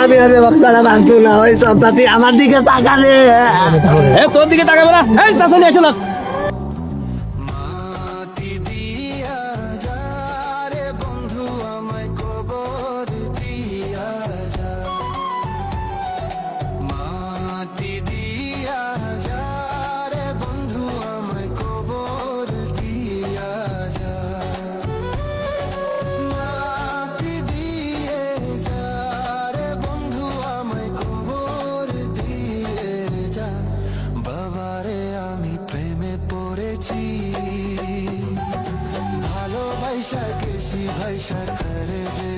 আমি আরে বক্সাটা ভাঙতো না ওই সম্পাতি আমার দিকে তাকালে তোর দিকে তাকাবে না, এই চাচা নিয়ে এসো না। বাবারে আমি প্রেমে পড়েছি, ভালোবাসা কেশি ভাইসা করে যে